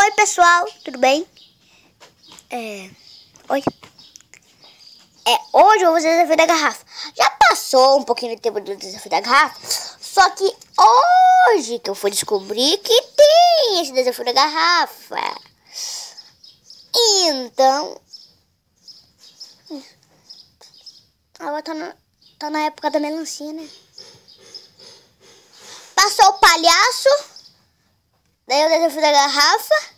Oi pessoal, tudo bem? Oi. Hoje eu vou fazer o desafio da garrafa. Já passou um pouquinho de tempo do desafio da garrafa, só que hoje que eu fui descobrir que tem esse desafio da garrafa. Então, agora tá na época da melancia, né? Passou o palhaço, daí o desafio da garrafa.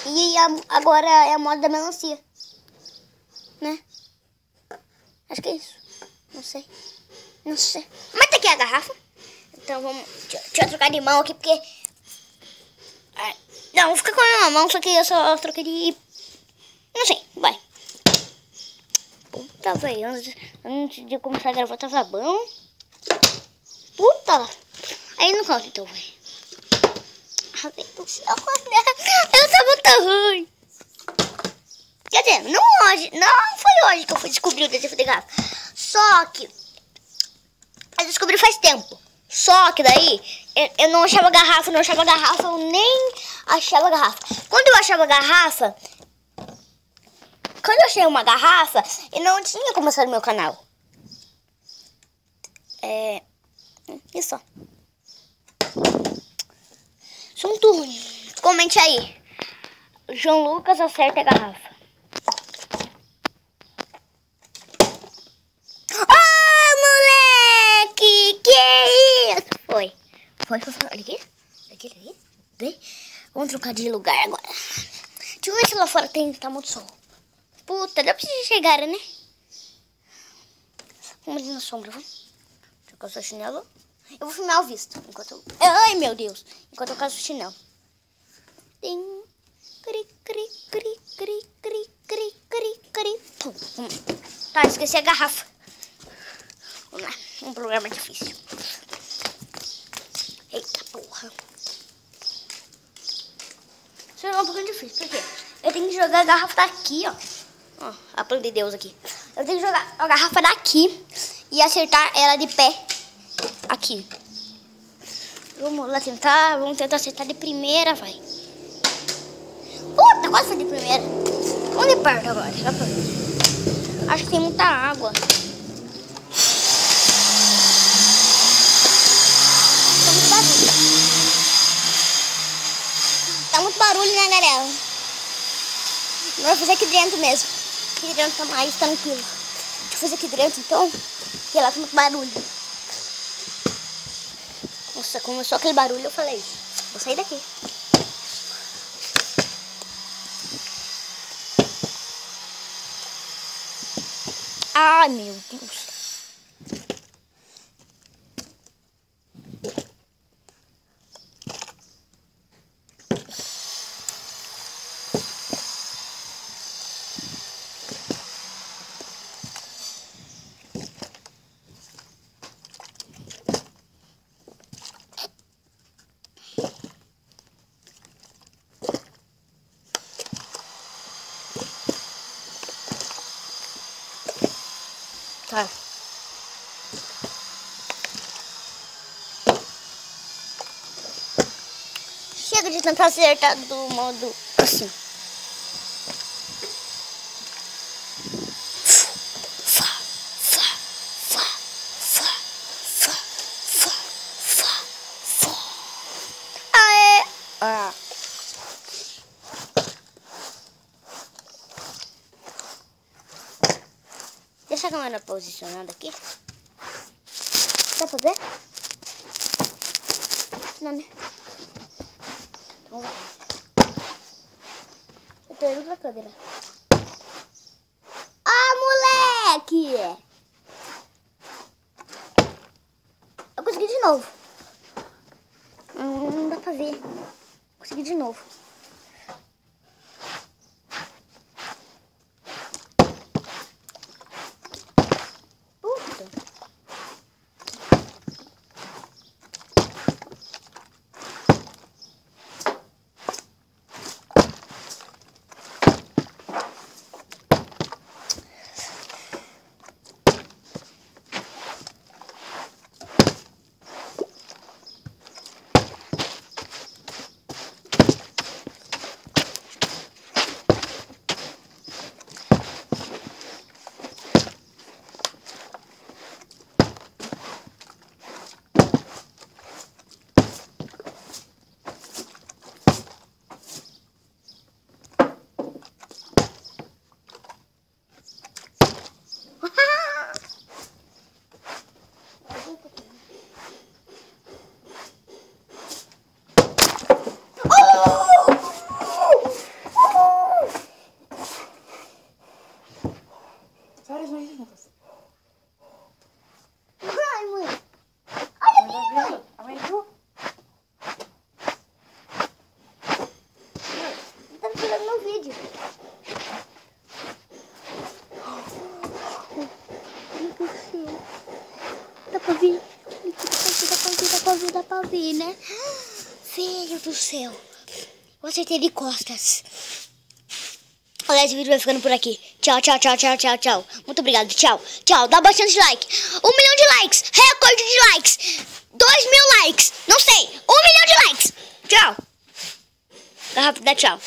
E agora é a moda da melancia, né? Acho que é isso. Não sei. Mas tá aqui a garrafa. Então vamos... Deixa eu trocar de mão aqui, porque... Não, vou ficar com a minha mão, só que eu só troquei de... Não sei, vai. Puta, velho, antes de começar a gravar tava bom. Puta. Aí não conta então, velho. Eu tava tão ruim. Quer dizer, não foi hoje que eu fui descobrir o desafio da garrafa. Só que eu descobri faz tempo. Só que daí eu não achava garrafa, eu nem achava garrafa. Quando eu achava garrafa, quando eu achei uma garrafa, eu não tinha começado meu canal. Isso, ó. Assunto ruim. Comente aí. João Lucas acerta a garrafa. Oh, moleque! Que é isso? Foi. Olha aqui. Aqui. Bem, vamos trocar de lugar agora. Deixa eu ver se lá fora tá muito sol. Puta, dá pra vocês chegarem, né? Vamos ali na sombra, vamos. Trocar o seu chinelo. Eu vou filmar o visto. Ai, meu Deus. Enquanto eu caso o chinelo. Tim. Pum. Tá, esqueci a garrafa. Vamos lá. Um programa difícil. Eita porra. Isso é um pouquinho difícil. Por quê? Eu tenho que jogar a garrafa daqui, ó. A planta de Deus aqui. Eu tenho que jogar a garrafa daqui e acertar ela de pé aqui. Vamos lá tentar. Vamos tentar acertar de primeira, vai. Puta, quase foi de primeira. Vamos de perto agora. Acho que tem muita água. Tá muito barulho, né, galera? Vou fazer aqui dentro mesmo. Aqui dentro tá mais tranquilo. Deixa eu fazer aqui dentro então. Porque lá tá muito barulho. Nossa, começou aquele barulho, eu falei, vou sair daqui. Ai, meu Deus. Tá. Chega de tentar acertar do modo assim. Aê! Deixa a câmera posicionada aqui. Dá pra ver? Não, né? Então vai. Eu tô indo pra câmera. Ah, moleque! Eu consegui de novo. Não dá pra ver. Consegui de novo. vídeo. Meu Deus do céu. Dá pra ver? Dá pra ver, né? Filho do céu. Eu acertei de costas. Olha, esse vídeo vai ficando por aqui. Tchau, tchau, tchau, tchau, tchau, tchau. Muito obrigado, tchau. Tchau, dá bastante like. 1 milhão de likes. Recorde de likes. 2.000 likes. Não sei. 1 milhão de likes. Tchau. Rápido, dá tchau.